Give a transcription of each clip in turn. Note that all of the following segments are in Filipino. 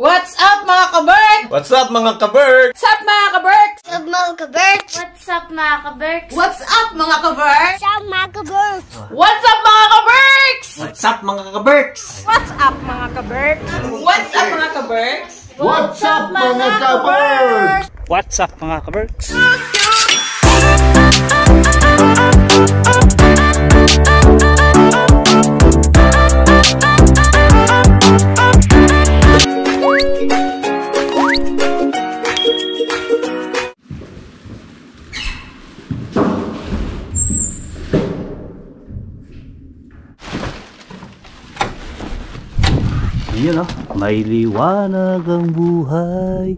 What's up mga kaberks? What's up mga kaberks? What's up mga kaberks? What's up mga kaberks? What's up mga kaberks? What's up mga kaberks? What's up mga kaberks? What's up mga kaberks? What's up mga kaberks? What's up mga kaberks? What's up mga kaberks? What's up mga kaberks? Yun o, may liwanag ang buhay.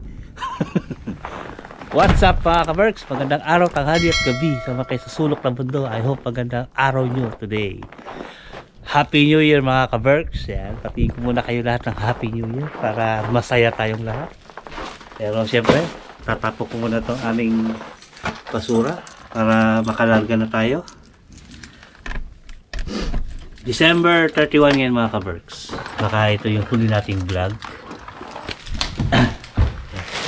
What's up mga kaberks? Magandang araw, tanghali at gabi sa mga kayo sa sulok ng mundo. I hope magandang araw nyo today. Happy New Year mga kaberks. Yan, patingin ko muna kayo lahat ng Happy New Year para masaya tayong lahat. Pero siyempre, tatapok ko muna itong aming basura para makalarga na tayo. December 31 ngayon mga kaberks. Baka ito yung huli nating vlog.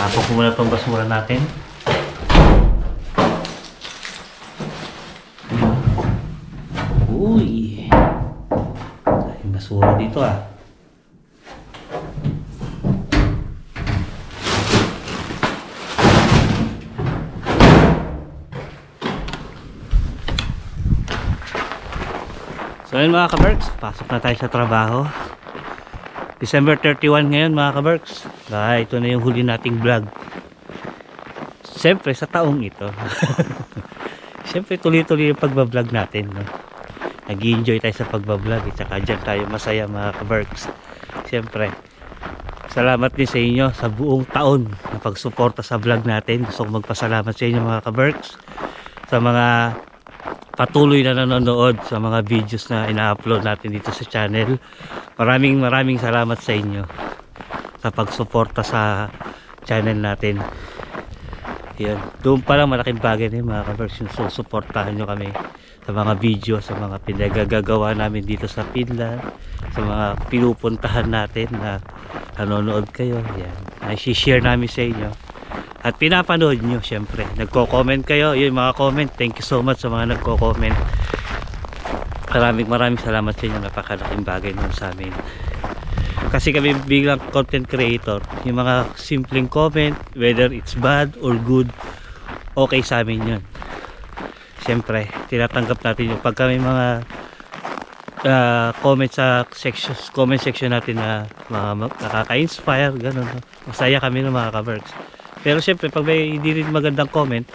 Tapos ko muna itong basura natin. Uy, yung basura dito ah. So yun mga kaberks, pasok na tayo sa trabaho. December 31 ngayon mga kaberks. Ito na yung huli nating vlog. Siyempre sa taong ito. Siyempre tuloy-tuloy yung pagbablog natin, no? Nag-enjoy tayo sa pagbablog at saka dyan tayo masaya mga kaberks. Siyempre salamat din sa inyo sa buong taon na pagsuporta sa vlog natin. Gusto kong magpasalamat sa inyo mga kaberks, sa mga patuloy na nanonood sa mga videos na ina-upload natin dito sa channel. Maraming salamat sa inyo sa pagsuporta sa channel natin. Yan, doon pa lang malaking bagay na mga kaberks, yung susuportahan nyo kami sa mga video, sa mga pinagagagawa namin dito sa Finland, sa mga pinupuntahan natin na nanonood kayo. Yan, i-share namin sa inyo at pinapanood nyo. Syempre nagko-comment kayo, yun mga comment, thank you so much sa mga nagko-comment. Maraming salamat sa inyo, napakalaking bagay nun sa amin kasi kami biglang content creator. Yung mga simpleng comment, whether it's bad or good, okay sa amin yun. Syempre tinatanggap natin yung pag kami mga comment sa comment section natin na mga nakaka-inspire, ganun. Masaya kami ng mga kaberks. Pero syempre pag may hindi rin magandang comment,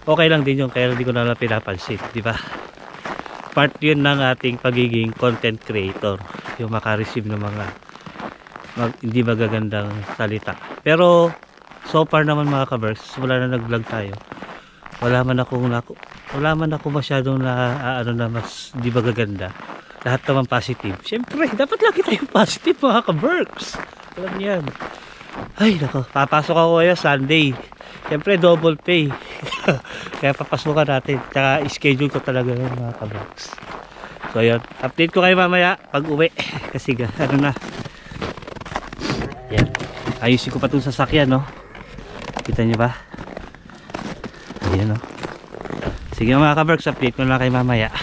okay lang din yun, kaya hindi ko na lang pinapansin, di ba? Part yun ng ating pagiging content creator, yung maka-receive ng mga hindi magagandang salita. Pero so far naman mga kaberks, wala na nag-vlog tayo, wala man ako masyadong na mas di magaganda. Lahat naman positive. Syempre dapat lagi tayong positive mga kaberks, alam niyan. Ay nako, papasok ako ngayon Sunday. Siyempre double pay. Kaya papasukan natin. Tsaka schedule ko talaga yun mga kaberks. So yun, update ko kayo mamaya pag uwi. Kasi ano na, yan, ayusin ko pa itong sasakyan, no? Kita nyo ba? Ayan, no? Sige mga kaberks, update ko na kayo mamaya.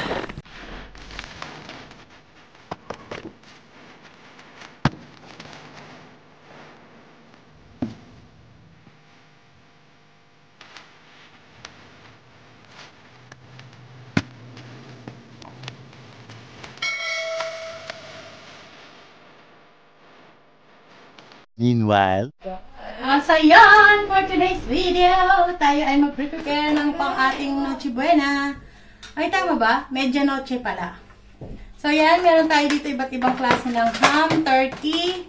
Meanwhile, So yan, for today's video, tayo ay mag-prepare ng pang ating Noche Buena. Ay, tama ba? Medya Noche pala. So yan, meron tayo dito iba't ibang klase ng ham, turkey,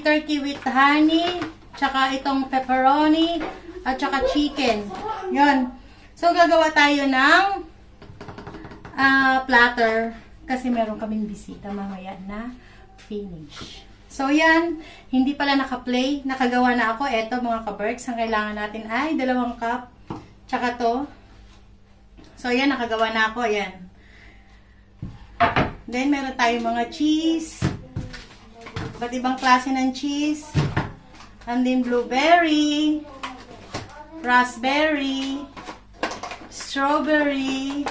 turkey with honey, tsaka itong pepperoni, at tsaka chicken. Yun. So gagawa tayo ng platter kasi meron kaming bisita mamaya na finish. So yan, hindi pala naka-play, nakagawa na ako. Eto mga kaberks, ang kailangan natin ay 2 cup, tsaka to. So yan, nakagawa na ako, ayan. Then meron tayong mga cheese, Iba't ibang klase ng cheese. And then blueberry, raspberry, strawberry,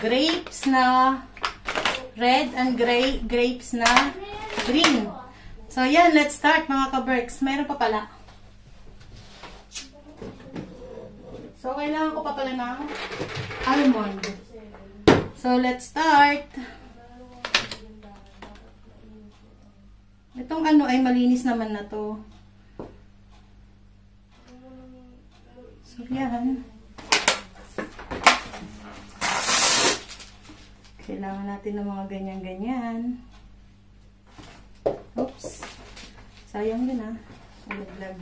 grapes na red and grapes na green. So, yan. Let's start, mga ka-Berks. Meron pa pala. So, kailangan ko pa pala ng almond. So, let's start. Itong ano ay malinis naman na to. So, yan. Kailangan natin ng mga ganyan-ganyan. Oops. Sayang din ah. Ulaglag.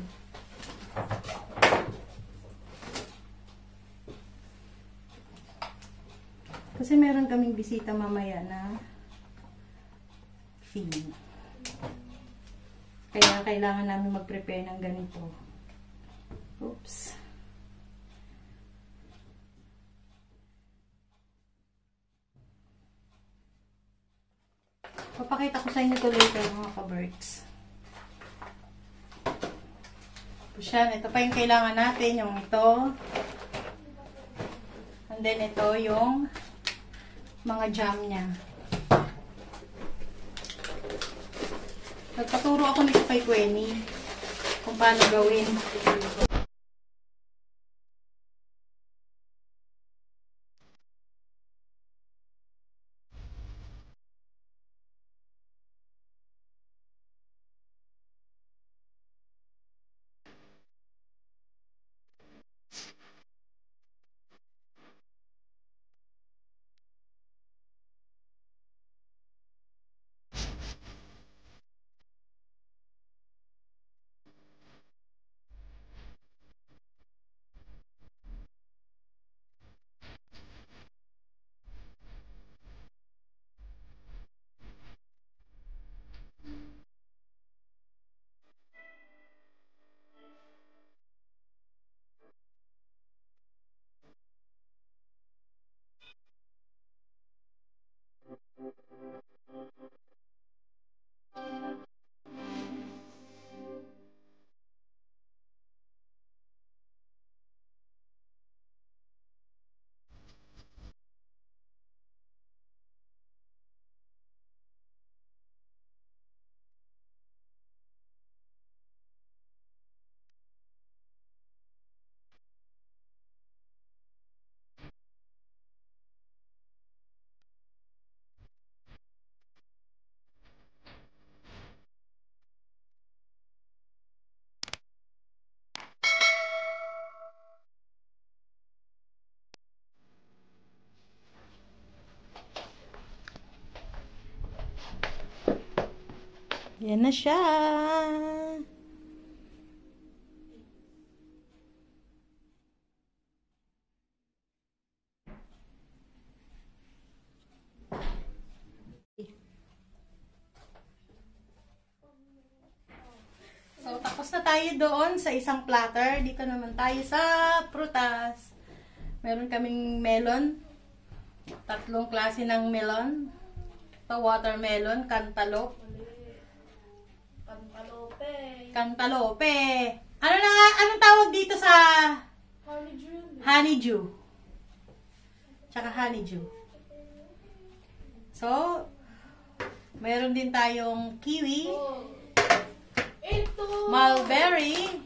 Kasi meron kaming bisita mamaya na feed. Kaya kailangan namin mag-prepare ng ganito. Oops. Papakita ko sa inyo ito later, mga ka-Berks. Tapos yan, ito pa yung kailangan natin, yung ito. And then ito yung mga jam niya. Nagpaturo ako nito kay Gwenny kung paano gawin. Yan na siya. So, tapos na tayo doon sa isang platter. Dito naman tayo sa prutas. Meron kaming melon. 3 klase ng melon. Ito, watermelon, cantaloupe. Cantaloupe. Ano na nga? Anong tawag dito sa honeydew? Tsaka honeydew. So, meron din tayong kiwi, mulberry,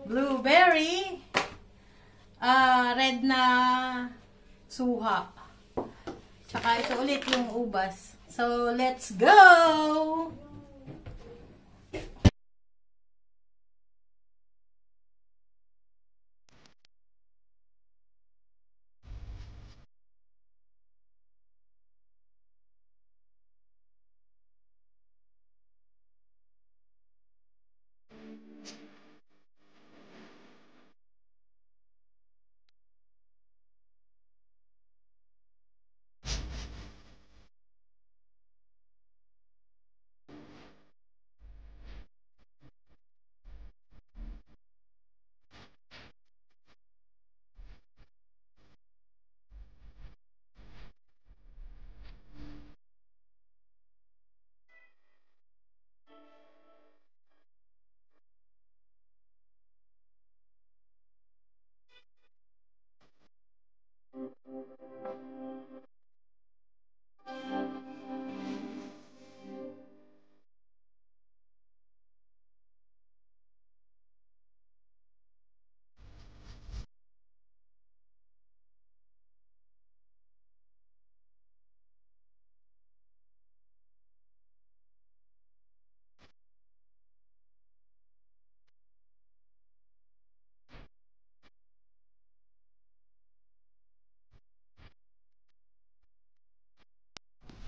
blueberry, red na suha. Tsaka ito ulit yung ubas. So, let's go!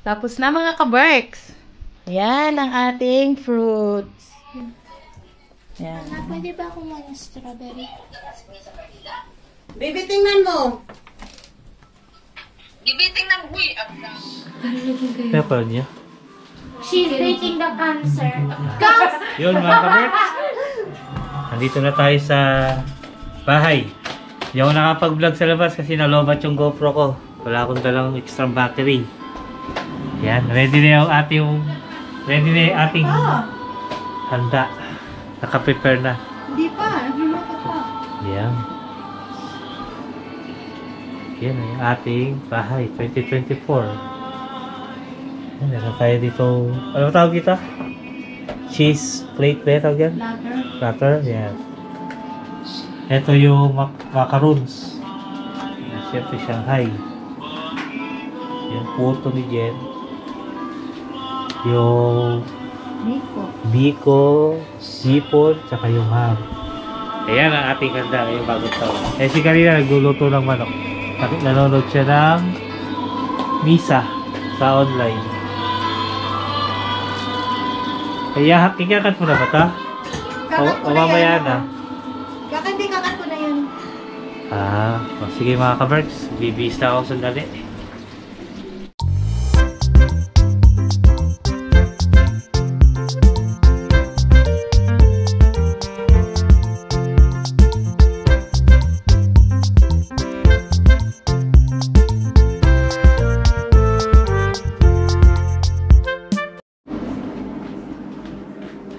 Tapos na mga ka-Berks. Yan ang ating fruits. Yan. Pwede ba akong mga strawberry? Baby, tingnan mo. Pepper niya. She's dating the cancer. Yun mga ka-Berks. Nandito na tayo sa bahay. Hindi ako nakapag-vlog sa labas kasi nalobat yung GoPro ko. Wala akong dalang extra battery. Yan, ready na yung ating handa. Naka-prepare na. Hindi pa. Nagluluto pa. Yan. Yan yung ating bahay 2024. Yan, meron tayo dito. Ano tawag dito? Cheese plate ba tawag yan? Platter. Yan. Ito yung macaroons. Yan, siyempre Shanghai. Yan, puto ni Jen. Yung biko, sipon, tsaka yung ham. Ayan ang ating handa ngayong bagong taon. Eh si kanina nagluluto ng manok. Nanonood siya ng misa sa online. Kaya kikakat mo na ba ito? O mamaya na. Kakat ko na yun. Sige mga ka-Berks, bibis na ako sandali.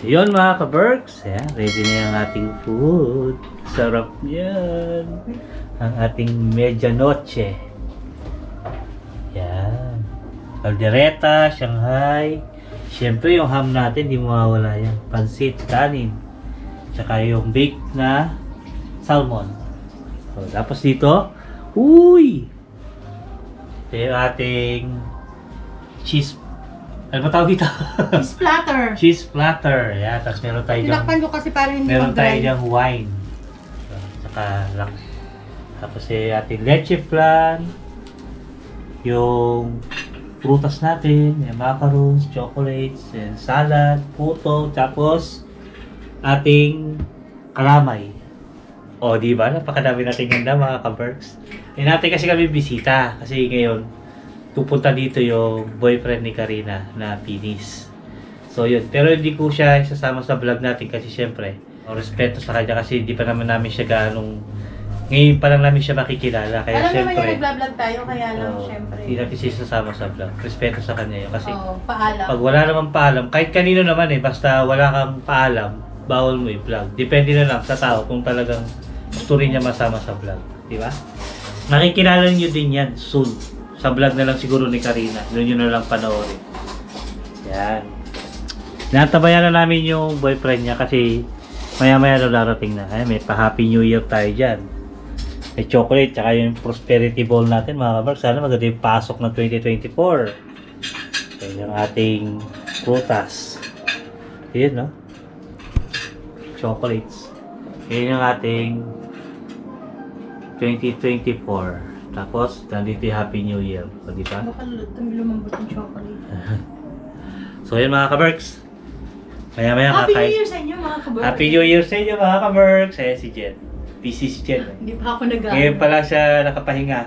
Yun mga ka-Berks, ayan, ready na yung ating food. Sarap yan. Ang ating medianoche. Yan. Caldereta, Shanghai. Siyempre yung ham natin, di mawawala yan. Pansit, kanin. Tsaka yung baked na salmon. So, tapos dito, uy! Ito yung ating cheese. Ano ba tawag dito? Cheese platter. Cheese platter. Yeah, tapos meron tayo Tinakpan ko kasi para hindi meron tayo mag-dry. dyang wine. So, saka lang. Tapos ating leche flan. Yung prutas natin. Yung macarons, chocolates, and salad, puto. Tapos ating kalamay. O, di ba? Napakadami natin ganda mga ka-Berks. Natin kasi kami bisita. Kasi ngayon, pupunta dito yung boyfriend ni Karina na Pinis. So yun, pero hindi ko siya isasama sa vlog natin kasi syempre, respeto sa kanya kasi hindi pa naman namin siya ganong, ngayon pa lang namin siya makikilala. Kaya Alam syempre, naman yung nag-vlog tayo, kaya lang syempre. hindi natin siya isasama sa vlog. Respeto sa kanya yun kasi paalam. pag wala namang paalam, kahit kanino naman basta wala kang paalam, bawal mo i-vlog. Depende na lang sa tao kung talagang gusto rin niya masama sa vlog. Di ba? Makikilala niyo din yan soon. Sa vlog na lang siguro ni Karina. Doon yun na lang panoorin. Yan. Natabayan na namin yung boyfriend niya kasi maya-maya na darating na. Ay, may pa-Happy New Year tayo dyan. May chocolate, tsaka yung prosperity ball natin mga kabark. Sana maganda yung pasok ng 2024. Yan yung ating prutas. Yan, no? Chocolates. Yan yung ating 2024. Tapos, nandito yung Happy New Year. O, di ba? Baka lumambot yung chocolate. So, yun mga ka-Berks. Maya-maya Happy New Year sa inyo mga ka-Berks. Happy New Year sa inyo mga ka-Berks. Ayan si Jen. Busy si Jen. Hindi pa ako nag-ano. Ngayon pa lang siya nakapahinga.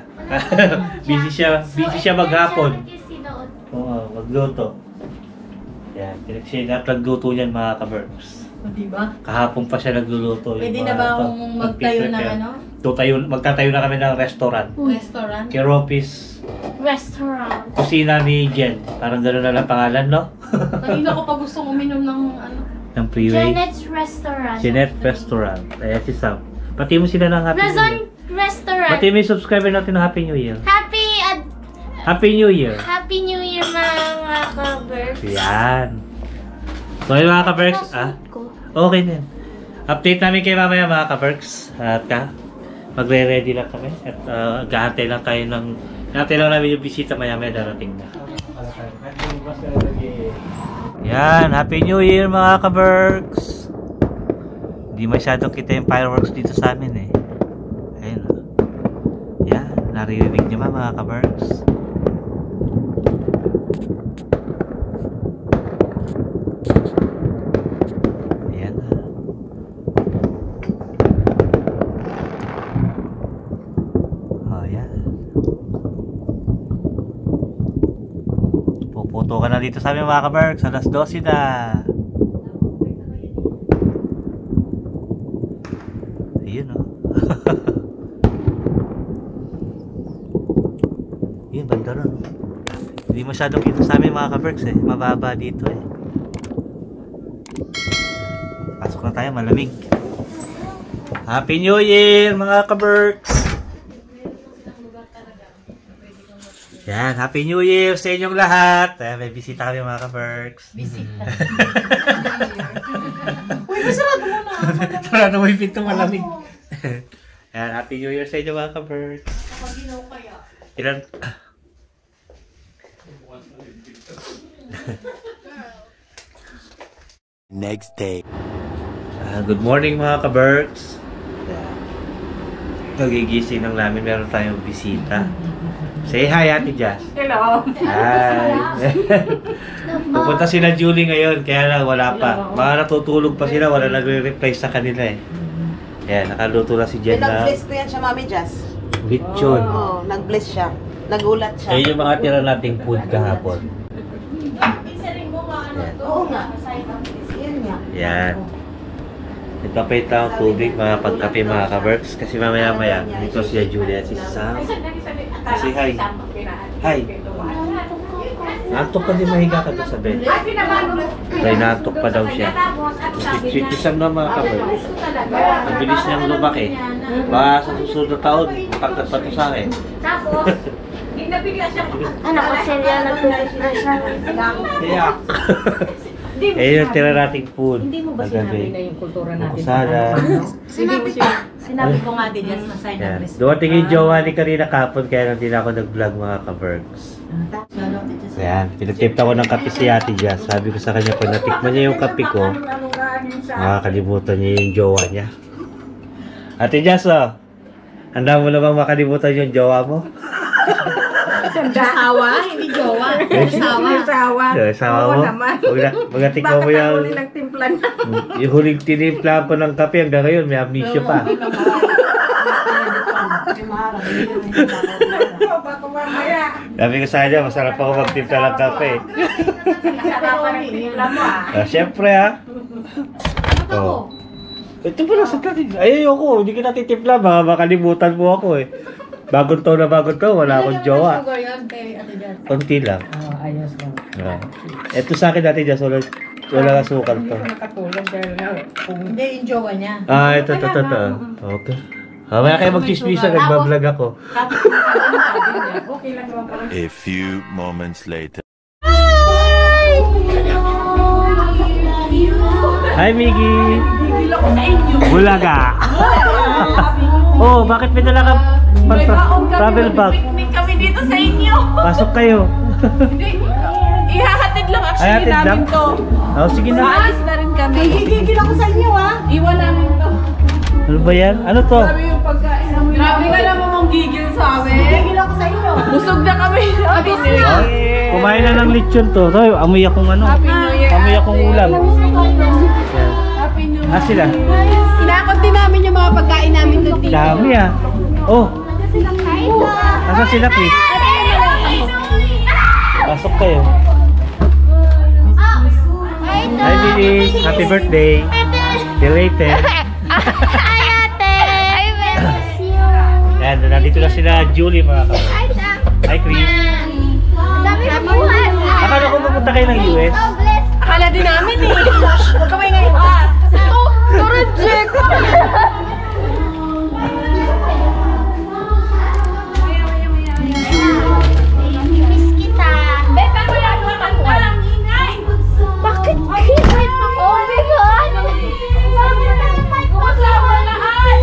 busy siya maghapon. Oo, magluto. Yan. Siya nagluto niyan mga ka-Berks. O, diba? Kahapon pa siya nagluluto. Pwede na ba akong magtayo ng ano? Magtatayo na kami ng restaurant. Restaurant? Keropis Restaurant. Kusina ni Jen. Parang gano'n na lang pangalan, no? Kanina ko pa gustong uminom ng ano. Ng freeway. Janet's Restaurant. Jeanette Restaurant. Ayan si Sam. Pati mo sila ng Happy New Razon Year. Restaurant. Pati mo yung subscriber natin ng Happy New Year. Happy New Year. Happy New Year mga ka-Berks. Yan. So yun mga ka-Berks. Okay din. Update namin kayo mamaya mga ka-Berks. At magre-ready lang kami. At gahantay lang tayo ng... Gahantay lang namin yung bisita maya-maya darating na. Yan. Happy New Year mga ka-Berks. Hindi masyadong kita yung fireworks dito sa amin Ayun. Yan. Naririnig niyo ba mga ka-Berks? Puputo ka na dito sa amin mga ka-Berks. Alas 12 na. Ayun oh. Yun, banda ron. Hindi masyadong kita sa amin mga ka-Berks eh. Mababa dito eh. Pasok na tayo, malamig. Happy New Year mga ka-Berks! Yan, Happy New Year sa inyong lahat. May bisita kami mga ka-Berks. Bisita. Uy, masarado mo na. Tara na may pinto malamig. Yan, Happy New Year sa inyo mga ka-Berks. Kapag ginaw kaya. Ilan? Next day. Good morning mga ka-Berks. Nagigising lang namin, meron tayong bisita. Say hi Ate Jazz. Hello. Hi. Pupunta sila Julie ngayon, kaya lang wala pa. Mga natutulog pa sila, wala nagre-reply sa kanila eh. Yan, nakaluto na si Jen na Nag-bless ko yan siya, Mami Jazz. lechon. Oo, nag-bless siya. Nagulat siya. Ayun yung mga tira nating food kahapon. Oo nga. Yan nga. Yan. Itapay tayong tubig, mga pagkape mga ka-Berks. Kasi mamaya-maya, dito siya Julia at si Sam. Kasi hi. Hi. Naantok ka din, mahiga ka doon sa bed. Dahil naantok pa daw siya. Sweet Sam na mga ka-Berks. Ang bilis niyang lumaki. Baka sa susunod na taon, matangkat pa ito sa akin. Anak ko sila nagtututbrush na. Iyak. Eh, yung tira nating food. Hindi mo ba sinabi na yung kultura natin? Kusala. Sinabi ko nga din, just masay na Yan. Christmas. Dumating yung jowa ni Karina kapon, kaya hindi na ako nag-vlog mga ka-Berks. Ayan, pinagtipta ko ng kape si Ate Jazz. Sabi ko sa kanya, pag natikman niya yung kape ko, makakalimutan niya yung jowa niya. Ate Jazz, oh, handa mo na bang makalimutan yung jowa mo? Asawa, hindi jowa. Asawa. Sawa mo? Magatikman mo yung... Yung huling tinimpla ko ng kape hanggang ngayon, may amnesia pa. Sabi ko sa kanya, masarap ako magtimpla ng kape. Siyempre ha. Oh. Ito pala sa tatin. Ay, ayoko. Hindi ka natitimpla. Baka makalimutan mo ako eh. Bagong taon na bagong taon, wala akong jowa. Konti lang. Ayos lang. Ito sa akin dati dyan, wala asukal to. Nakatulog dahil nga kung... Hindi, yung jowa niya. Ito. Okay. Mamaya kayo mag-chismisa, nagbablog ako. Okay lang naman pala. A few moments later. Hi, Miggy! Bulaga! Oh, bakit may dala ka travel bag? Picnic kami dito sa inyo. Pasok kayo. Ihahatid lang actually Hatid lang? namin to. Oh, sige na. Aalis na rin kami. Gigigil ako sa inyo, ha? Iwan namin to. Ano ba yan? Ano to? Grabe yung pagkain namin. Grabe ka naman mong gigil sa amin. Gigigil ako sa inyo. Busog na kami. Happy New Year. Oh, kumain na ng lechon to. So, amoy akong ano. Happy New Year. Amoy akong ulam. Yan. Happy New Year. Sila? Inakot din namin yung mga pagkain namin doon dito. Dami ah. Oh. Asa sila, Chris? Pasok kayo. Hi, Billy. Happy birthday. See you later. Hi, ate! I miss you. Yan, nandito na sila Julie mga kapatid. Hi, Chris. Dami na buhat. Akala ko pupunta kayo ng US. Akala din namin eh. Huwag kamay ngayon. To reject. Miss kita. Besan mo yan. Walang ingay. Bakit kahit ako? Oh my God! Kasama lahat.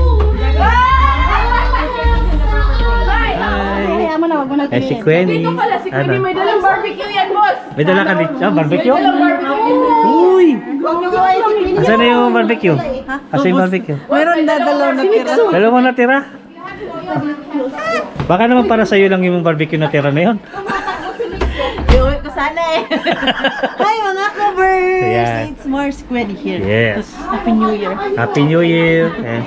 Kaya mo na, wag mo na Eh, si Quenny. Dito pala si Queenie. May dalang barbecue yan, boss. May dala ka dito? Barbecue? Dalang barbecue. Uy! Huwag niyo gawa si Queenie. Asan na yung barbecue? Asan yung barbecue? Meron dadalaw na tira. Dalawa na tira? Baka naman para sa'yo lang yung barbecue na tira na yun. Iuwi ko sana eh. Hi mga ka-Berks! Ayan. It's Mars Queenie here. Yes. Happy New Year. Happy New Year. Eh.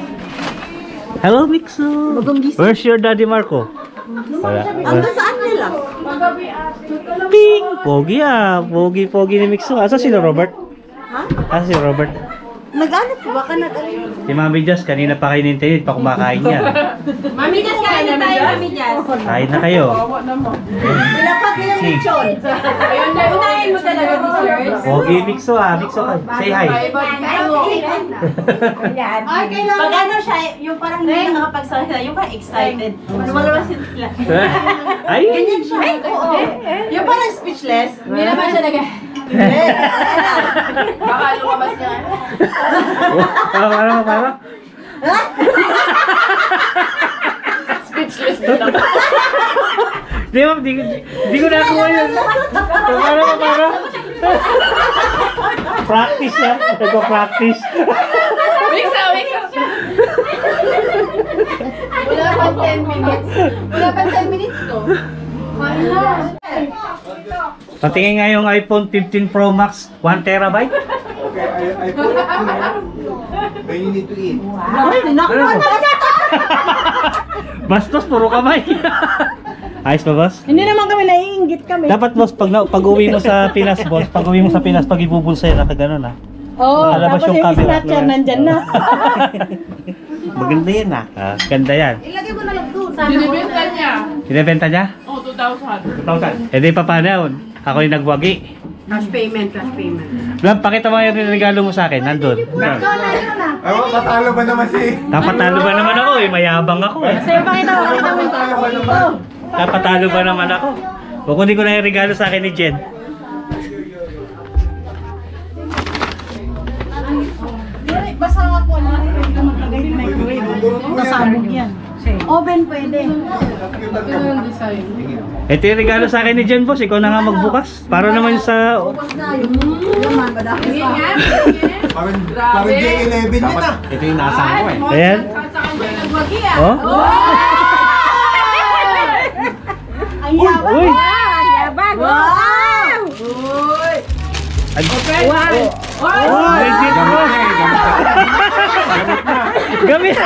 Hello, Mixo. Where's your daddy, Marco? Wala. Hanggang saan nila? Ping! Pogi ah. Pogi ni Mixo. Asa si Robert? Ha? Asa si Robert? Nag-ano po? Baka nag-ano? Si Mami Jazz, kanina pa kayo nintayin, pa kumakain yan. Mami Jazz, kain na tayo, Mami Jazz. Kain na kayo. Nilapat nila ng lechon. Unahin mo talaga, dessert. Pogi Mixo ah. Mixo ka. Say hi. Ay, kailangan. Pag ano siya, yung parang hindi nakapagsalita, yung parang excited. Lumalabas yun sila. Ay! Ganyan siya. Oo. Yung parang speechless. Hindi naman siya Hindi. Baka lumabas niya. Paano? Speechless na lang. Di ko nakuha yun. Paano? Practice yan. Nagpa-practice. Wiksa. Wala pang 10 minutes. Wala pang 10 minutes to. Patingin nga yung iPhone 15 Pro Max 1 terabyte. Okay, I put it here. Then you need to eat. Bastos, puro kamay. Ayos ba, boss? Hindi naman kami naiinggit kami. Dapat, boss, pag uwi mo sa Pinas, boss, pag ibubulsa yun, nakaganon ah. Oo, Lalabas tapos yung yung camera. snatcher nandyan na. Maganda yan ah. Ganda yan. Ilagay mo na lang doon. Binibenta niya. Binibenta niya? Oh, 2,000. 2,000. Eh di pa paano? Ako yung nagwagi. Cash payment. Blam, pakita mo yung regalo mo sa akin. Nandun. Ay, matalo ba naman si... Napatalo ba naman ako eh? Mayabang ako eh. Sa'yo, pakita mo. Matalo ba naman? Napatalo ba naman ako? Huwag kundi ko na yung regalo sa akin ni Jen. Basta ako na maglagay ng microwave. Masabog yan. Oven pwede. Ito yung regalo sa akin ni Jen, boss. Ikaw na nga magbukas. Para naman sa... Parang J11 yun ah. Ito yung nasa ko eh. Ayan. Oh? Ang yabang. Uy! Wow! Legit, boss. Gamit.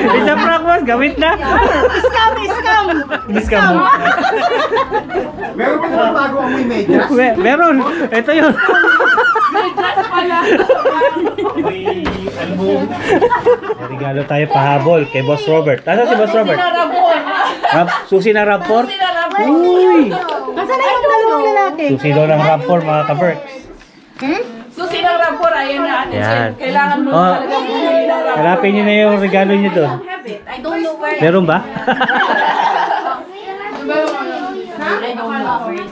Isa prank, boss. Gamit na. Scam. Meron pa naman bago ang may medyas. Meron. Ito yun. Regalo tayo pahabol kay Boss Robert. Asa si Boss Robert? Susi na Rapor? Uy! Nasaan na yung dalawang lalaki? Susi daw ng Rapor, mga ka-Berks. Susi ng rapor, ayan na ate Yan. Jen. Kailangan mo Oh, talaga bumili ng rapor. hanapin niyo na yung regalo niyo doon. I don't know where. Meron ba?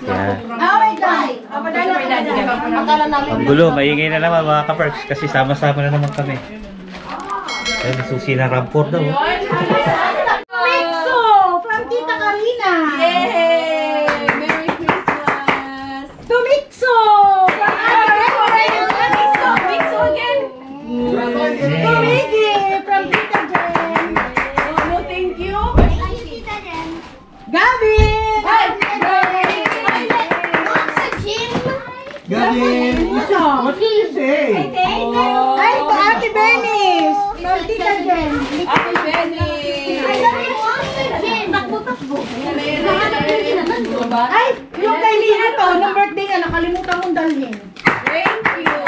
Yan. Oh my God! Akala namin. Ang gulo, maingay na naman mga ka-Berks kasi sama-sama na naman kami. Ayun, susi ng Rapor daw. Mixo! From Tita Karina! Yay! Merry Christmas! To Mixo! From Mixo again! To Miggy! From Tita Jen! Oh, no, thank you. Gavin! Hi! Gavin, what did you say? Ay, to Ate Benis! From Tita Jen! Ate Benny! Ay, yung kay Lino to, nung birthday niya, nakalimutan mong dalhin. Thank you!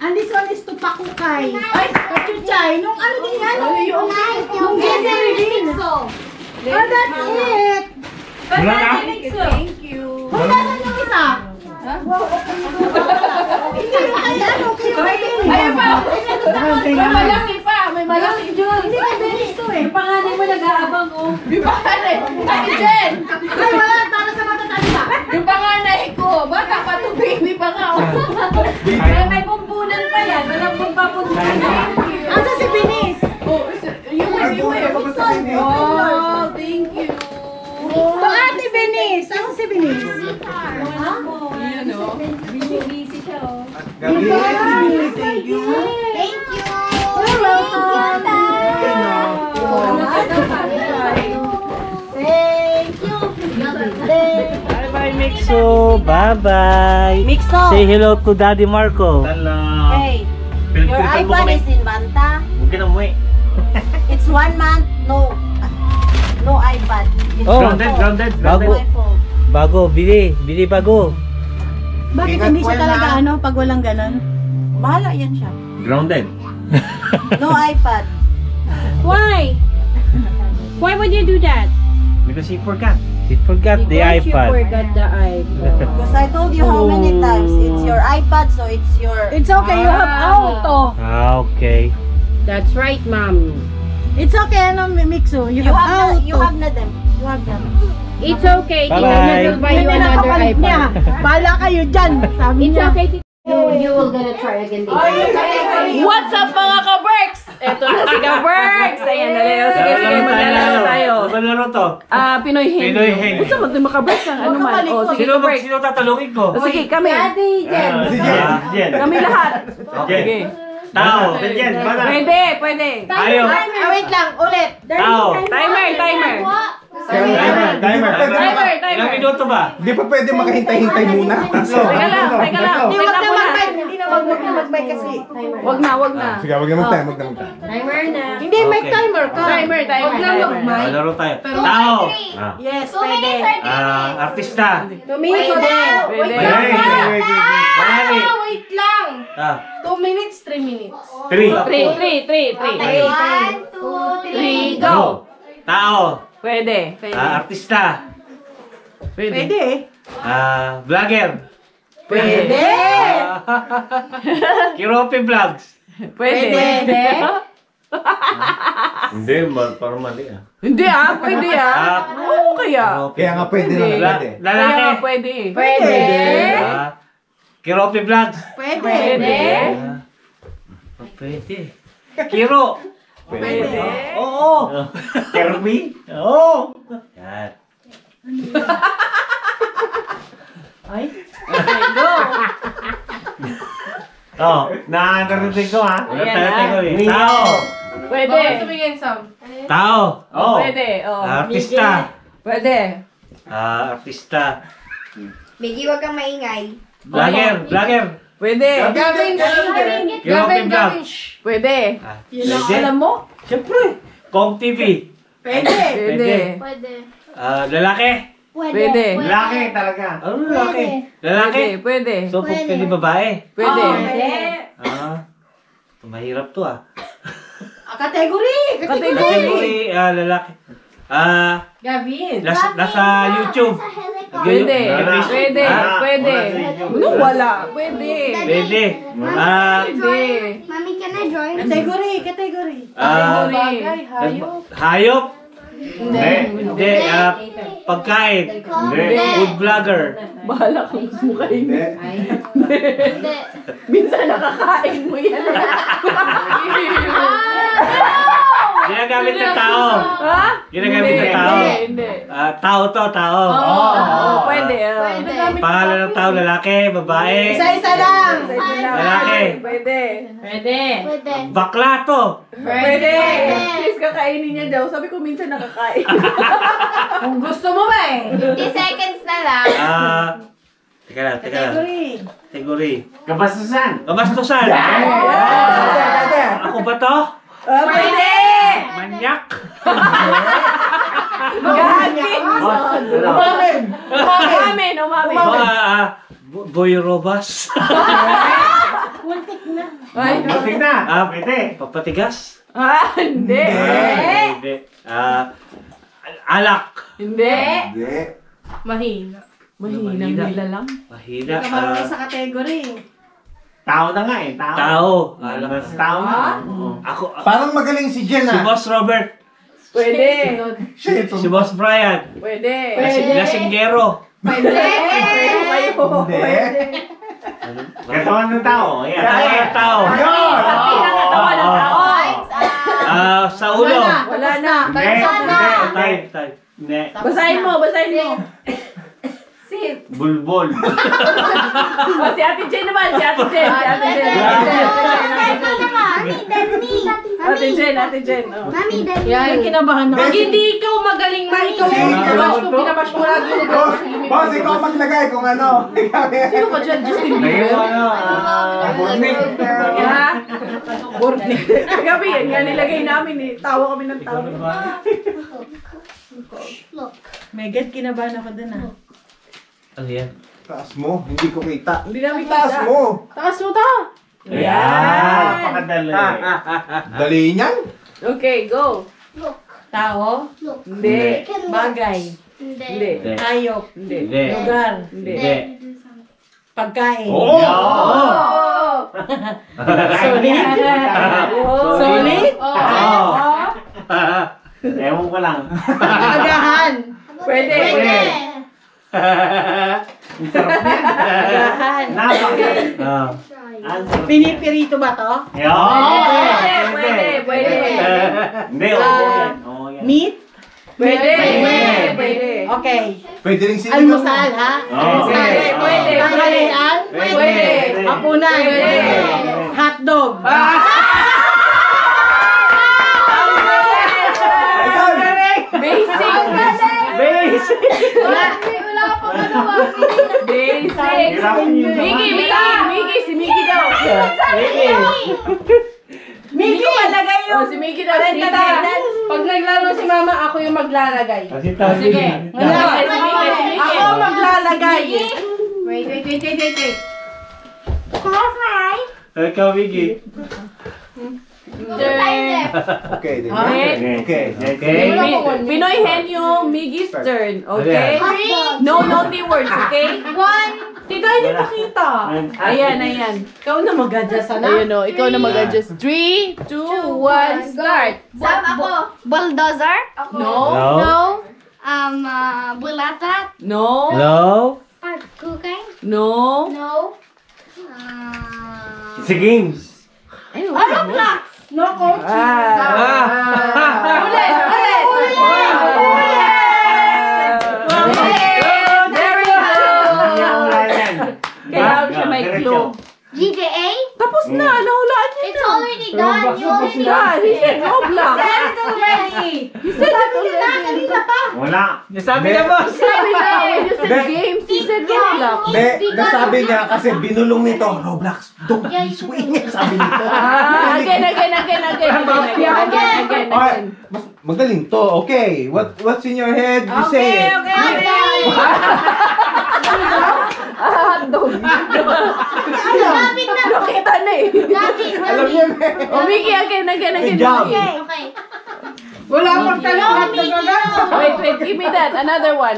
And this one is to Pakukay. Ay, Kachuchay. Nung ano din yan? Nung gender reveal. Oh, that's it. Wala na? Thank you! Kung nasan yung isa? Hindi yung kay ano, kay Benis. Ayun pa! May malaki pa! May malaki dyan! Hindi kay Benis to eh. Panganay mo nag-aabang oh! Yung panganay! Ate Jen! Ay, wala. Para sa matatanda. Yung panganay ko! Bata pa to, baby pa nga oh! May bumbunan pa yan! Walang bumbabunan! Asa si Benis? Oh, yung baby mo eh! Oh, thank you! To Ate Benis. Asa si Benis? Yan oh! Busy siya oh. Gavin, thank you. Thank you. You're welcome. Thank you. Bye-bye, Mixo. Bye-bye. Mixo. Say hello to Daddy Marco. Hey, your iPad is in Manta. ka na umuwi. It's 1 month, no iPad. It's Oh. Grounded. Bago. Bago, bili bago. Bakit hindi siya talaga pag walang ganon? Bahala yan siya. Grounded. No iPad. Why? Why would you do that? Because he forgot. He forgot the Because iPad. you forgot the iPad. Because I told you how many times. It's your iPad, so it's your... It's okay, you have auto. Ah, okay. That's right, mom. It's okay, Mixo. You have auto. You have na them. You have them. It's okay. Bye-bye. Tina will buy you another Pinakapalit niya. iPad. Bahala kayo dyan. Sabi It's niya. okay. You will gonna try again later. What's up mga ka-Berks? Eto na si ka-Berks. Ayan, dali. Sige, maglalaro tayo. Maglaro to. Pinoy Hen. Pinoy Hen. Gusto mo din maka-Berks ng ano man. O, sige ka-Berks. Sino tatalungin ko? O, sige, kami. Daddy, Jen. Si Jen. Jen. Kami lahat. Jen. Sige. Tao. Jen. Mana? Pwede. Ayaw. Wait lang, ulit. Tao. Timer. Timer. Ilang minuto ba? Di pa pwede makahintay-hintay muna. Tatlo. Teka lang. Hindi, Wait wag lang na muna. mag-bike. Hindi na mag-bike kasi. Wag na. Sige, wag naman tayo. Timer na. Hindi, may timer ka. Timer. Laro tayo. Tao. Yes, pwede. Artista. Pwede. Marami. Wait lang. 2 minutes, 3 minutes. 3. 1, 2, 3, Go. Tao. Pwede. Artista. Pwede. Vlogger. Pwede. Kiropi Vlogs. Pwede. Hindi, parang mali Hindi pwede Oo kaya. Kaya nga pwede na pwede. Kaya nga pwede. Kiropi Vlogs. Pwede. Pwede. Kiro. Pwede. Oo. Kirby. Oo. Yan. Go. Nakakarinig ko ha. Ayan, Tao. Pwede. Tao. Oo. Pwede. Artista. Pwede. Artista. Biggie, wag kang maingay. Vlogger. Pwede. Kiropi Vlogs. Pwede. Pwede. mo? Siyempre. Kong TV. Pwede. Lalaki. Pwede. Lalaki talaga. Ano lalaki? Lalaki. Pwede. So, pwede babae. Pwede. Mahirap to Kategory. Category, lalaki. Gavin. Nasa YouTube. Pwede. Pwede. Pwede. No, wala. Pwede. Pwede. Pwede. Mami, can I join? Category. Hayop. Hindi. Pagkain. Food vlogger. Bahala kung gusto mo kainin. Hindi. Minsan nakakain mo yan. Ginagamit ng tao. Ha? Ginagamit ng tao. Hindi. Tao to, tao. Pwede. Pangalan ng tao, lalaki, babae. Isa-isa lang. Lalaki. Pwede. Pwede. Bakla to. Pwede. Please kakainin niya daw. Sabi ko minsan nakakain. Kung gusto mo ba 50 seconds na lang. Teka lang. Category. Category. Kabastusan. Ako ba to? Pwede. Manyak. Umamin. Boy Robas. Butik na. Pwede. Papatigas. Hindi. Pwede. Alak. Hindi. Hindi. Mahina. Nilalang. Mahina. Kamarunong sa category. Tao na nga eh. Tao. Tao na. Ako. Parang magaling si Jen Si Boss Robert. Pwede. Si Boss Brian. Pwede. Lasinggero. Pwede. Katawan ng tao. Katawan ng tao. Pinakatawan ng tao. Sa ulo. Wala na. Time. Ne. Basahin mo. Bulbol. Si Ate Jen naman. Si Ate Jen. Ate Jen. Oh. Yan, kinabahan na. Pag hindi ikaw magaling ma, ikaw yung pinabash ko, pinabash mo lagi yung Boss, ikaw maglagay kung ano. Sino ka dyan? Justin Bieber? Ha? Borne. Gabi yan nga nilagay namin eh. Tawa kami ng tawa. Megan, kinabahan ako dun ah. Ano yan? Taas mo, hindi ko kita. Hindi namin Taas kita. mo. Taas mo ta. Yan! Pakadali. Dali niyan. Okay, go. Tao, Hindi. bagay, Hindi. hayop, Hindi. Hindi. lugar, Hindi. Hindi. pagkain. Oo! Solid? Solid? Ewan ko lang. Agahan. Pwede. Agahan. Napakit. Pinipirito ba to? Pwede. Hindi, oo yan. Oo yan. Meat? Pwede. Okay. Pwede rin sinigang. Almusal, ha? Pwede. Pwede. Tanghalian? Pwede. Hapunan? Pwede. Hotdog? Basic. Basic. Wala pa magawa. Basic. Miki, si Miki daw. Miki! Palagay yun. Si Miki daw. Pag naglaro si mama, ako yung maglalagay. Sige. Ako maglalagay. Wait. Ikaw, Vicky. Okay, din. Okay. Okay. Pinoy Henyo, Miggy's turn. Okay? No naughty words, okay? Tita, hindi pakita. Ayan. Ikaw na mag-adjust, Ayan o, ikaw na mag-adjust. 3, 2, 1, start. Sam, ako. Bulldozer? No. No. Bulatat? No. Hello? Pagkukay? No. No. Si Games. Roblox? No coaching. Ulit. Very good. Kailangan siya may clue. GTA? Tapos na, nahulaan niya It's na. already done. You already Yeah, he said Roblox. already. He said it already. Wala. Nasabi na, boss! Sabi na, when you said games, he said Roblox. Be, nasabi niya kasi binulong nito, Roblox, don't swing. Sabi nito. Again. Alright, mas magaling to. Okay, what's in your head? You say it. Hotdog. Nakita na eh. Alam niya, be. Oh, Mickey, again. Good job. Okay. Wala pang tanong. Hotdog agad. Wait, give me that. Another one.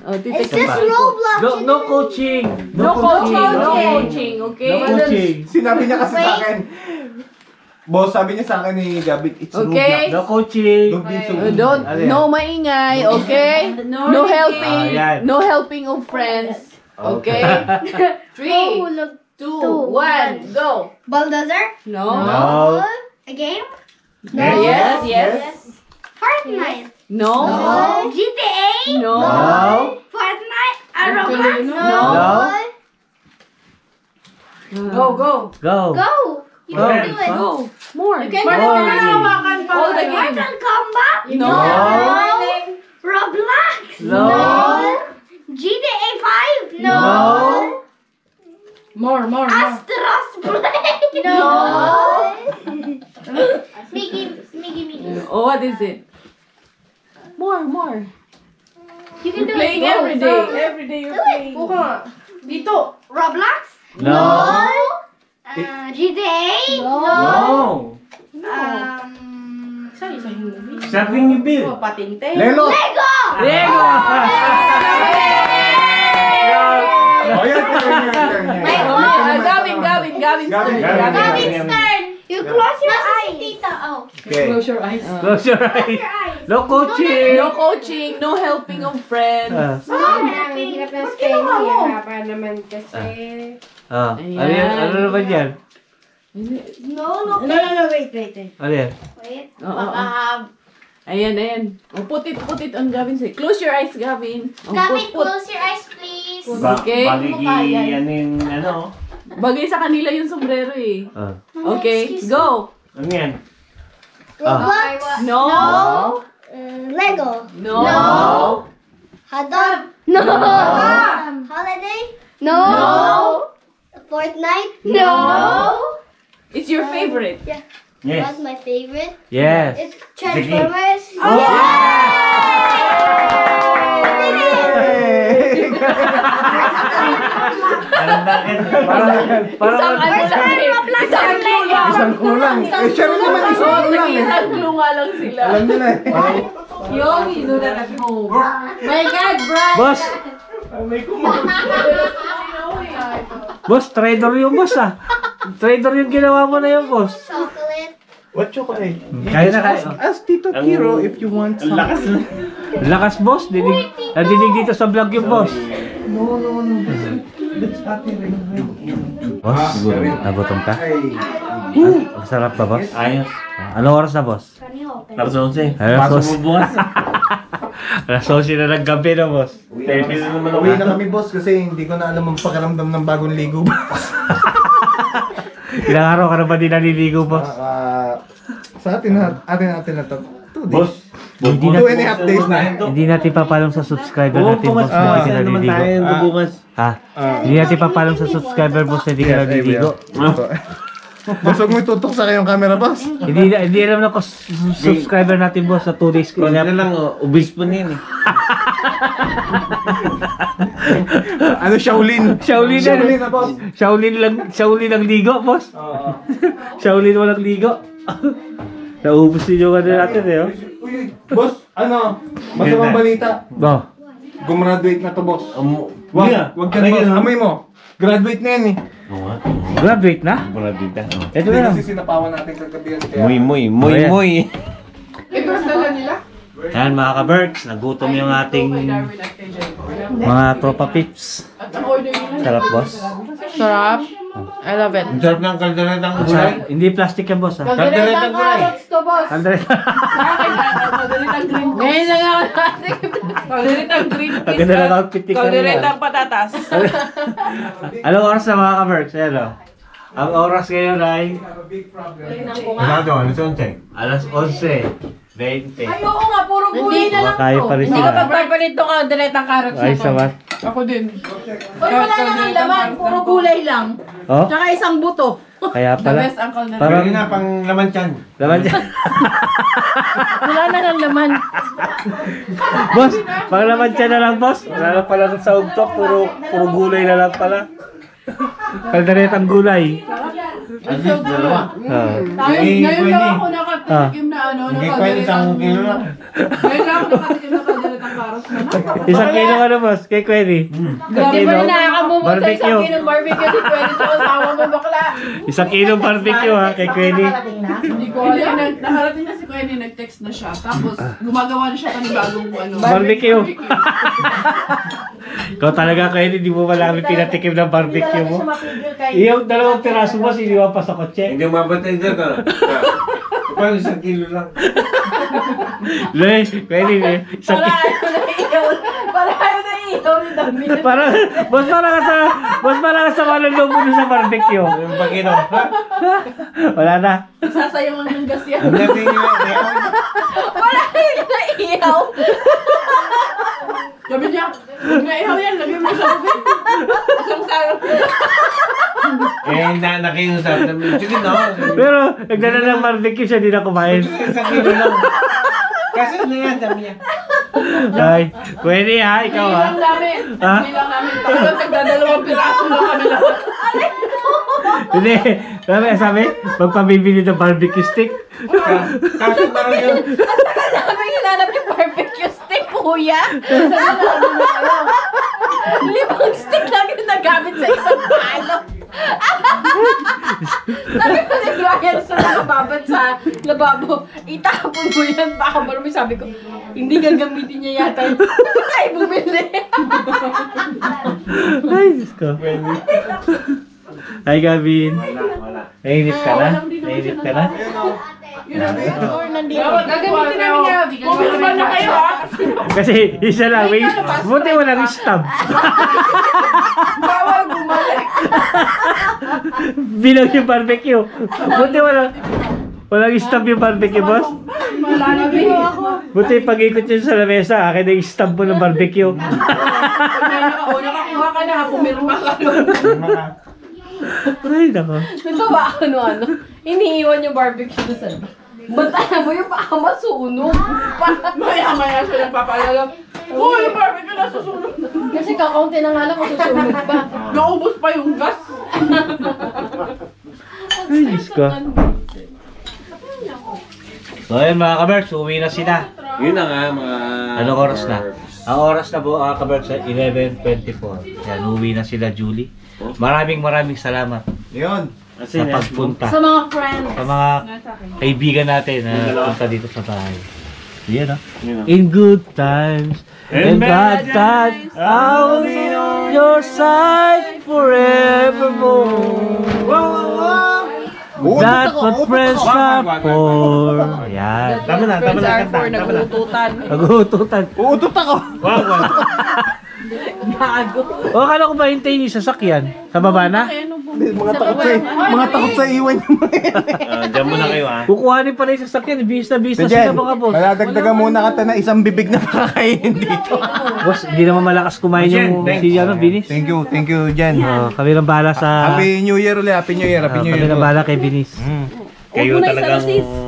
Oh, It's tita. just Roblox. No coaching! No coaching, okay? No coaching! Sinabi niya kasi sa akin, boss, sabi niya sa akin ni Gabit, it's Okay. Roblox. No coaching! Don't be so Don't, no maingay, okay? No helping, Ayan. no helping of friends, okay? 3, 2, 1, go! Bulldozer? No? No. A game? Yes. Fortnite? No? GTA? No? Fortnite? Roblox? No? Go. Go! You can do it. Go! More! All the game. Mortal Kombat? No? Roblox? No. GTA 5? No. More. Astros Play? No. Mickey. Oh, what is it? More. You can do Playing it. every day. Every day you're playing. Dito. Roblox? No. GTA? No. Something you build. Patinte. Lelo! Lego! Lego! Oh, yan, turn. Gavin's turn. Gavin's turn. You close your eyes. Tita. Oh. Okay. Close your eyes. Your eyes. No coaching! No coaching, no helping of friends. Hirap na spell. Hirapan naman kasi. Ano naman yan? No. No, wait. Ano yan? Wait. Ayan. Oh, put it on Gavin's head. Close your eyes, Gavin. Oh, Gavin, put. close your eyes, please. Okay. Baligi, ano yung, ano. Bagay sa kanila yung sombrero eh. Ah. Okay, Excuse me. go. Ano yan? Roblox? No. Lego? No. Hotdog? No. Holiday? No. Fortnite? No. It's your favorite. Yeah. Yes. That's my favorite. Yes. It's Transformers. Alam bakit? Isang ano lang eh. Isang kulang. Isang kulang. Eh, siya rin naman isang kulang eh. Isang kulang nga lang sila. Alam nila eh. Yogi, do that at home. My God, Brian! Boss! Boss, trader yung boss ah. Trader yung ginawa mo na yung boss. Chocolate. What chocolate? Kaya na kaya. Ask Tito Kiro if you want some. Ang lakas na. Lakas boss, nadinig dito sa vlog yung boss. No. That's ate rin. Boss, siguro nagutom ka? Ay. Masarap ba boss? Ayos. Anong oras na boss? Alas 11. Alas Pasok 11. mo bukas. Alas 11 na ng gabi na boss. Tenis na naman Uwi na kami boss kasi hindi ko na alam ang pakiramdam ng bagong ligo. Ilang araw ka na ba din naliligo boss? Sa atin na to. 2 days. Boss. Hindi na, 2.5 days na. hindi natin papalong sa subscriber Oo, natin boss bukas. na hindi ka Saan naman tayo naliligo. bubukas? Ha? Hindi natin papalong sa subscriber boss na hindi ka naliligo. Boss, huwag mo itutok sa kayong camera boss. Hindi alam na ko subscriber natin boss sa 2 days ko. Kaya na lang, obispo na yun eh. Ano, Shaolin? Shaolin na boss. Shaolin lang ligo boss. Shaolin walang ligo. Naubos din yung ano natin eh. Oh. Uy, boss, ano? Masamang balita. Bo. Gumraduate na to boss. Hindi ah. Wag ka boss. Amoy mo. Graduate na yan eh. Oo nga. Graduate na? Mura dito. Ito na lang. Kasi sinapawan natin kagabi yan. Kaya... Muy. Ito ang dala nila? Yan mga ka-Berks, nagutom yung ating mga tropa pips. Sarap boss. Sarap. I love it. Ang sarap ng kalderetang gulay. Hindi plastic yan boss ha. Kalderetang gulay. to, boss. Andre. Kalderetang green peas. Ngayon na nga. Kalderetang green peas. Ang ganda ng outfit ni Kalderetang patatas. Anong oras na mga ka-Berks? Ayan o. Ang oras ngayon ay Wala doon, ano saan check? alas 11:20. Ay, oo nga, puro gulay na lang Kaya to. pa rin Hindi sila. ko pagpapalit to kalderetang carrots Ay, na to. sabat. Ako din. Uy, wala nang laman. Puro gulay lang. Oh, Tsaka isang buto. kaya The pala. best ang kaldereta. Parang Pwede na pang laman tiyan. laman dyan. Wala na ng laman. Boss, pang laman dyan na lang boss. Wala na pala sa ugtok. Puro gulay na lang pala. Kalderetang gulay. At least, dalawa. Tapos, Eh, ngayon pwede. lang ako nakatikim na ano, ng Hindi pwede kalderetang... isang kilo lang. Ngayon lang ako nakatikim ng kalderetang karos na. Isang kilo ano boss, kay Query. Isang Di kilo. ba nakakamumot sa isang Barbecue. kilong barbecue si Pwede sa asawa mo bakla? Isang kilo barbecue ha, kay Query. Hindi ko alam. Nakarating na si Kuya nag-text na siya. Tapos, gumagawa na siya panibagong ano. Barbecue. Ikaw talaga Query, di mo malami pinatikim ng barbecue mo. Yung dalawang piraso mo, siniwan pa sa kotse. Hindi mabatay dyan ka. Paano isang kilo lang? Loy, Query, isang Para kilo. ayaw na iyaw. Para ayaw na iyaw ni Dami. Parang, boss parang ka sa malulog mo sa barbecue. Yung pagkino. Wala na. Sasayang ang gas yan. Ang natin nyo. Wala na iyaw. Sabi niya, huwag na iyaw yan. Lagyan mo sa tubig. Isang sarap. Nakiusap. Sige no. Pero, nagdala ng barbecue siya, di na kumain. Isang kilo lang. Kasi ano yan, dami yan. Ay, Query ha, ikaw ha. Hindi lang namin. Ha? Hindi lang namin. Parang nagdadalawang piraso lang kami lahat. Hindi, sabi, magpabibili ng barbecue stick. Kasi parang yun. Sabi hinanap yung barbecue stick, kuya. 5 stick lang yung nagamit sa isang palo. Sabi ko ni Ryan sa nakababad sa lababo, itapon mo yan, baka marami. Sabi ko, hindi gagamitin niya yata yun. Ay, bumili. Ay, Diyos ko. Hi, Gavin. Nainip ka na? Nainip ka na? Gagamitin namin niya. Pumunta na kayo ha. Kasi isa lang, may buti walang stab. Bawal bumalik. Bilang yung barbecue. Buti walang... Walang stamp yung barbecue, boss? Malalagay ako. Buti pag-ikot yun sa lamesa, akin na yung stamp mo ng barbecue. Nakakuha ka na, pumirma ka doon. Ay, nako. Natawa ako ano. Iniiwan yung barbecue doon sa bata mo yung baka masunog. Maya-maya siya nagpapalala. Uy, yung barbecue nasusunog. Kasi kakaunti na nga lang masusunog pa. Naubos pa yung gas. Ay, Diyos ko. So, ayun mga kaberks, uwi na sila. Yun na nga, mga... Anong oras na? Ang oras na po, mga kaberks, ay 11:24. Yan, uwi na sila, Julie. Maraming salamat Yun. sa pagpunta. Sa mga friends. Sa mga kaibigan natin na punta dito sa bahay. Yan, ah. In good times and bad times, I will be on your side forevermore. That's what friends are for. Ayan. Tama na, Friends are for nagututan. Nagututan. Uutot ako. Wag. Gago. O, akala ko ba hintayin yung sasakyan? Sa baba na? Mga takot sa iwan yung mga yan. Diyan muna kayo ha. Kukuhanin pala yung sasakyan. Bis na So, sila Jen, mga boss. maladagdagan muna ka na isang bibig na pakakainin dito. Boss, hindi naman malakas kumain yung Jen, si Binis. Thank you, Jen. Kami lang bahala sa... Happy New Year ulit, Happy New Year, Happy New Kami Year. lang bahala kay Binis. Kayo talagang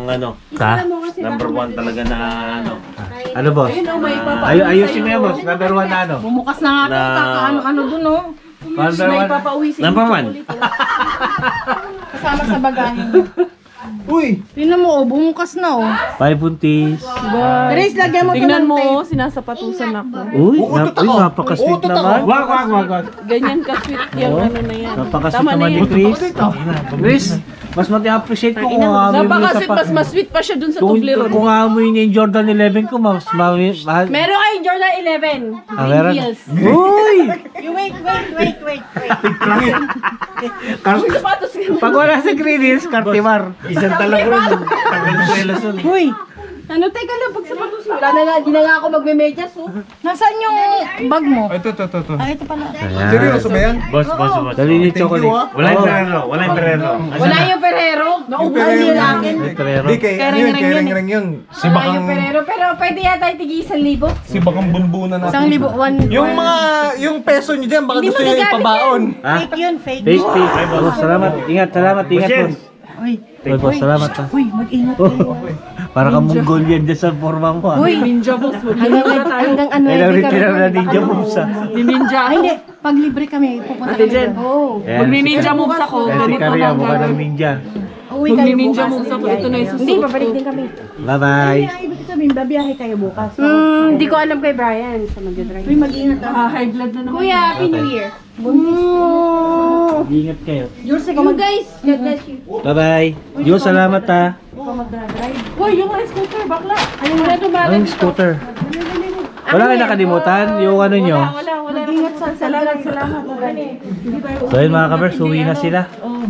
ano, Ha? number 1 talaga na ano. Ano boss? Ayusin mo yan boss. Number 1 na ano? Bumukas na nga ito. Na- Kakaano-ano dun, oh. Number 1. Number 1. Kasama sa bagahe. Uy! Tingnan mo, oh. Bumukas na, oh. 5 buntis. Grace, lagyan mo ito Tingnan ng mo, tape. sinasapatusan ako. Uy, Uutot ako. napaka-sweet Uutot naman. Wag. Ganyan ka-sweet yung ano na yan. Napaka-sweet Tama na naman ni yan. Chris. Chris, mas mati-appreciate ko kung aamoy mo Napaka-sweet, mas sweet pa siya dun sa Toblerone. Kung aamoy niya yung Jordan 11 ko, mas mahal. Meron kayo Jordan 11. Ah, meron? Uy! You wait. Sapatos ka. Pag wala sa Green Hills, Cartimar. Isang talaga rin. Tagal sa relasyon. Uy, Ano, teka lang, pag sapatos mo. Wala na nga, di na nga ako magme-medyas. Oh. nasaan yung bag mo? Ito. Ah, ito pala. Seryoso ba yan? Boss. Dali ni chocolate. Wala yung perero. Wala yung perero. Wala yung Ferrero. Naubusan niyo yung akin. Di kay Kering yun. Si Wala Bakang, yung Ferrero, pero pwede yata yung tigi 1,000. si Bakang bunbunan natin. 1,000. Yung peso nyo dyan, baka Hindi gusto mo nyo nagamit ipabaon. Ha? Fake yun, fake. Fake. Oh, salamat. Ingat boss. Uy, Uy, boss, salamat ha. uy, mag-ingat kayo. Para kang Mongolian dyan sa forma mo ha. Uy, Ninja boss. hanggang ano, Kailang hindi retira kami- na ninja moves ha. Ninja. Ay, hindi. Pag libre kami, pupunta kami Jen. doon. Ayan, Magni-ninja moves ako. Ayan, si Ganito Karia, lang mukha ng gagawin. ninja. Uwi kayo Magni-ninja bukas. moves ako. Ito na yung Hindi, susunod babalik ko. din kami. Bye-bye. Ay, ibig sabihin, babiyahe kayo bukas. Hindi ko alam kay Brian sa mag-drive. Uy, mag-ingat ako. High blood na naman. Kuya, Happy New Year. Ingat kayo. You guys, God bless you. Bye-bye. Diyos, salamat ha. Hoy, yung mga scooter, bakla. Ayun na Anong scooter? Wala kayo nakalimutan? Yung ano nyo? Wala. Mag-ingat sa salamat. So yun mga kabers, uwi na sila.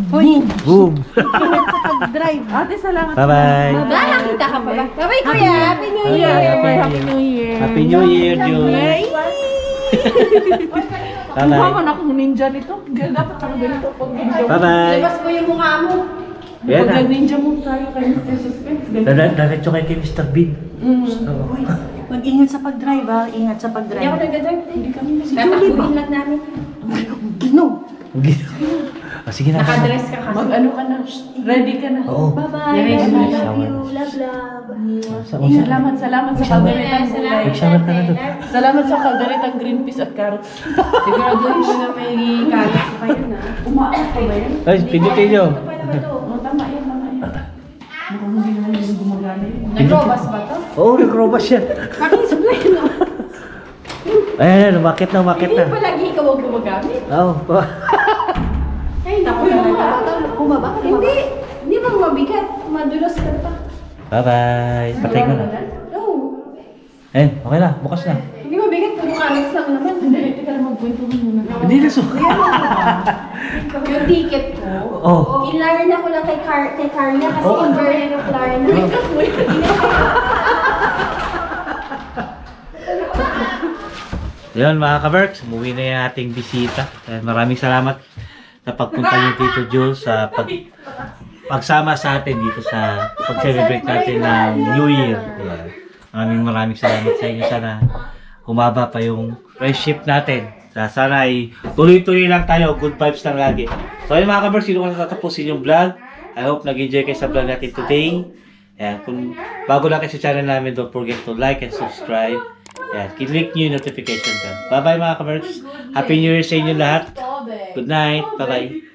Hoy, Boom! ingat sa pag-drive. Ate, salamat. Bye-bye. Nakakita ka pa ba? Bye-bye, Kuya. Happy New Year. Happy New Year. Happy New Year, June. Mukha Bye-bye. ko na akong ninja nito. Dapat ako ganito pag ninja. Bye-bye. Labas mo yung mukha mo. Yan na. Pag ninja mo tayo kay Mr. Suspense. Diretso kayo kay Mr. Bean. Uy, mag-ingat sa pag-drive, ha? Ingat sa pag-drive. Ako nag-drive. Hindi kami na. Tatakutin lang namin. No. Sige na. Nakadress ka kasi. Mag-ano ka na. Ready ka na. Oo. Bye-bye. Ready I na. love you. Love, love. Salamat sa kalderetang gulay. Nagsamat ka na doon. Salamat sa kalderetang green peas at carrots. Siguraduhin mo na may carrots pa yun ha. Umaak pa ba yan? Ay, pindutin nyo. Tama yan. Mukhang hindi naman yung gumagana yun. Nag-robas ba to? Oo, nagrobas siya. Aking supply no? Ayan, umakit na. Hindi palagi ikaw ang gumagamit. Oo. Ay, naku talaga. Bumaba ka Hindi. Hindi ba mabigat? Madulas ka pa. Bye-bye. Patay ko na. No. Eh, okay na. Bukas na. Hindi mabigat. Puro carrots lang naman. Hindi. Teka lang magkwento mo muna. Hindi na so. Yung ticket ko. Oh. Ilarn ako lang kay Carla kasi inverted yung Klarna. Yun mga ka-Berks, umuwi na yung ating bisita. Maraming salamat sa pagpunta niyo Tito Jules sa pagsama sa atin dito sa pag-celebrate natin ng New Year. Maraming salamat sa inyo. Sana humaba pa yung friendship natin. Sana ay tuloy-tuloy lang tayo. Good vibes lang lagi. So ayun mga kabarks, sino ko natatapusin yung vlog. I hope nag-enjoy kayo sa vlog natin today. Ayan, kung bago lang kayo sa channel namin, don't forget to like and subscribe. Ayan, click nyo yung notification bell. Bye-bye mga kabarks. Happy New Year sa inyo lahat. Good night. Bye-bye.